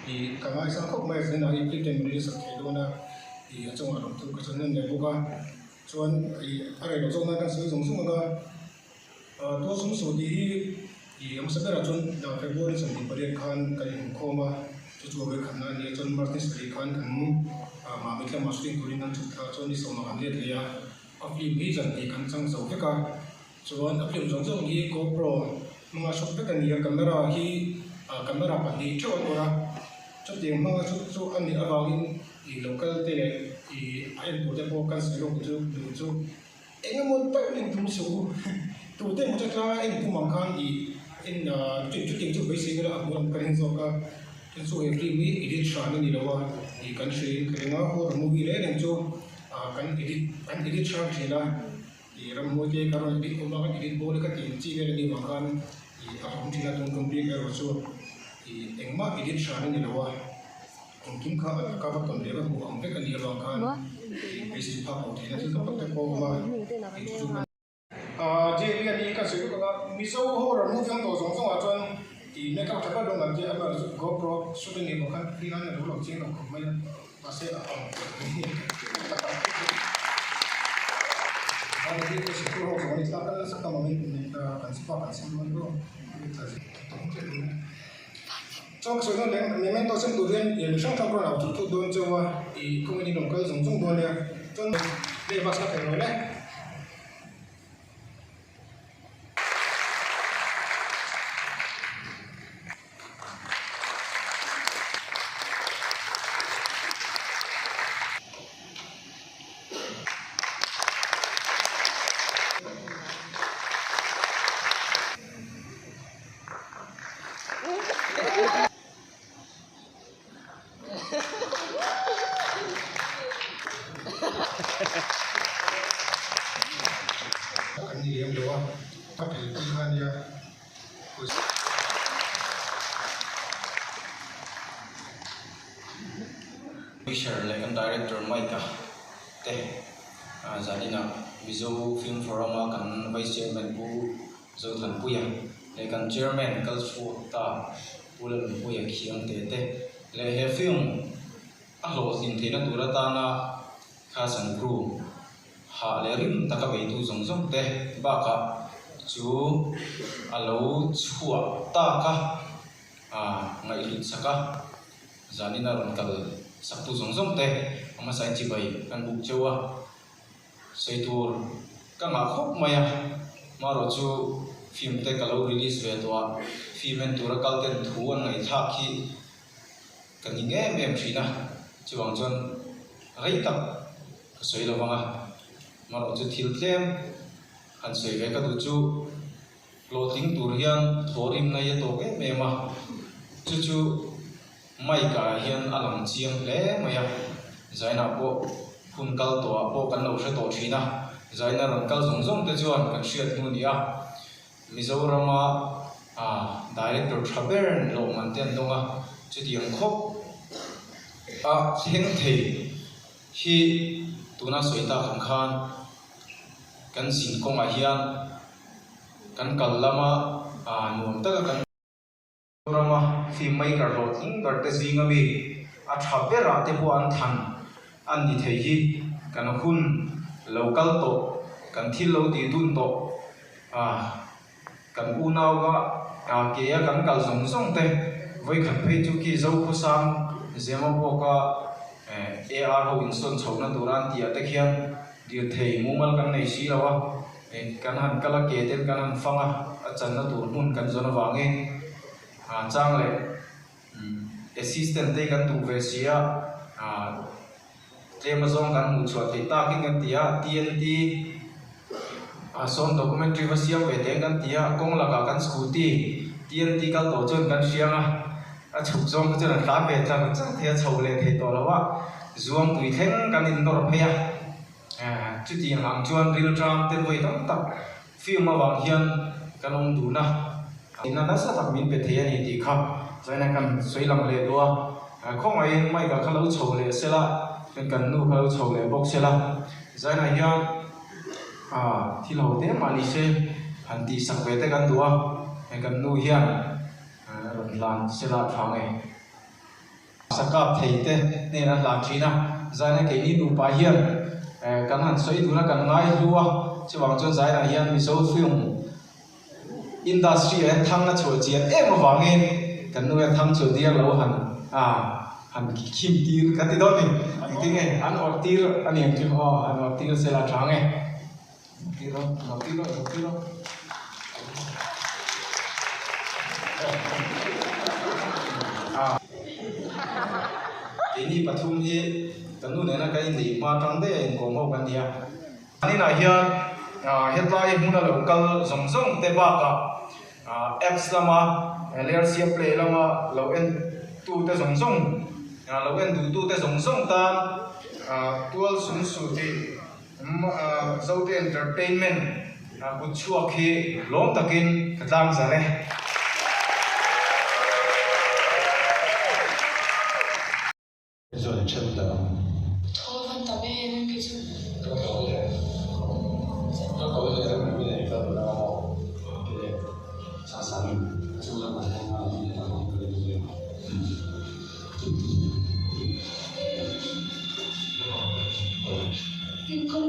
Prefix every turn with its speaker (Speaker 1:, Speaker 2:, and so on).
Speaker 1: thì cả hai sang khóc mai phải nói cái chuyện này sẽ thay đổi na thì trong hoạt động tôi có nên để bố ca chuẩn thì ở đây nó trong đang sử dụng số mà tôi dùng số thì em sẽ là chuẩn đào phải bố sản phẩm bề khan cái hình khô mà chú về khả năng này chuẩn marketing bề khan khăn mà mình làm marketing của mình chúng ta chuẩn đi sau nó làm gì thì áp phim bây giờ thì khăn sang dầu cái cả chuẩn áp phim giống giống như GoPro mà shop cái này camera khi camera bản địa cho anh chút tiền mà chút anh đi ở vào thì local tele thì anh có thể có can sử dụng chút anh muốn bắt anh tung số tụi tôi muốn cho anh tung mang khăn thì anh chút tiền chút basic là muốn cái hình dáng cái số em phim ấy edit channel này đâu thì cần sử cái ngõ hoặc movie đấy nên cho cần edit channel thì là thì làm một cái cái edit cũng bằng edit bộ cái tiền chi cái đi mang khăn thì không chỉ là tung complete cái rồi thì anh mà edit channel này đâu ông kim khá các bạn tuần lễ là của ông cái này là kan cái gì pháp hậu thì nó chỉ có bắt tay cô mà cái này cái sự cái miso hồ rồi mua phim đồ giống giống ở trên thì mấy các bạn đồng làm gì mà GoPro shooting này một kan khi nó là đủ lòng chiến lòng không mấy mà sẽ ở cái sự phù hợp với các cái sắc tàu mình cần sẽ phải xem luôn trong số lượng những men tôi xem đầu tiên thì trong trong cái nào chúng tôi đồn cho thì công ty đồng cơ dùng chung đồn này cho để vào phải nói đấy anh đi em đâu phát triển kinh doanh nha
Speaker 2: picture like an director Maika te zanina Mizo Film Forum kan vice chairman bu zo than puya le kan chairman culture ta pulan puya khiang te le he film a lo sin thina tura ta na kha san crew ha le rim taka be tu zong zong te ba ka chu alo chua ta ka ngai lit saka zanina ron kal saktu zong zong te ama sai chi bai kan buk chewa seitur ka nga khop maya maro chu film te kalo release ve to film en tura kal ten thu an ngai tha khi kan ni nge mem thina chuang chon rei tak ka soi lo wanga maro chu thil tlem han soi ve ka du chu clothing tur hian thorim nai to ke mema chu mai ka hian alam chiang hle maya zaina po hun kal to po kan lo hre to thina zaina ran kal zong zong te chuan kan hriat nu nia Mizorama director Thabern lo man ten donga chu tiang khop heng thei hi tuna soita khan kan sin konga hian kan kal lama nuam taka kan rama filmmaker lo thing kar te zinga mi a Thabera te bo an than an ni thei hi kan hun local to kan thil lo ti dun to kan u naw ga ke ya kan kal zong zong te voi khan phei chu ki zo khu sam zema bo ka AR ho inson chhona duran ti ate khian dia thei mumal kan nei si lawa kan han kala ke ten kan han fanga a channa tur hun kan zona wange chang le assistant te kan tu ve sia Amazon kan mu chwa thei ta king kan tia TNT son documentary va siam ve te kan tia kong laka kan scooty TNT kal to chon kan sianga a chuk zong chon an ta ve chang chang thia chho le thei to lawa zuang tui thleng kan in dor phia chu ti lang chuan ril tram ten voi tam tak film ma wang hian kan ong du na ina na sa tak min pe thei ani ti kha zaina kan soilam le do khong ai mai ka khalo chho le sela kan nu khalo chho le bok sela zaina hian thi lo te mali se han ti sak ve te kan duwa kan nu hian ron lan sela thang e sakap thei te ne na la thina zaina ke ni nu pa hian kan han soi du na kan ngai luwa chiwang chon zaina hian mi so film industry en thang na chho chian em awangin kan nu en thang chho dia lo han han kim tir kan ti don ni ting e an or tir ani ang chu an or tir sela thang e tiro ini pathum hi kanu ne na kai ni ma tang de ko mo kan dia ani na hian headline huna local zong zong te ba ka apps lama LRC play lama lo en tu te zong zong lo en tu te zong zong ta tual sun su ti zote entertainment ku chua khi lom takin katlang zare
Speaker 3: rồi chân tao
Speaker 4: thôi văn tập em cái chú
Speaker 3: có cái này mình này có được đâu cái xa xa chúng ta phải không làm gì đâu
Speaker 4: nhưng có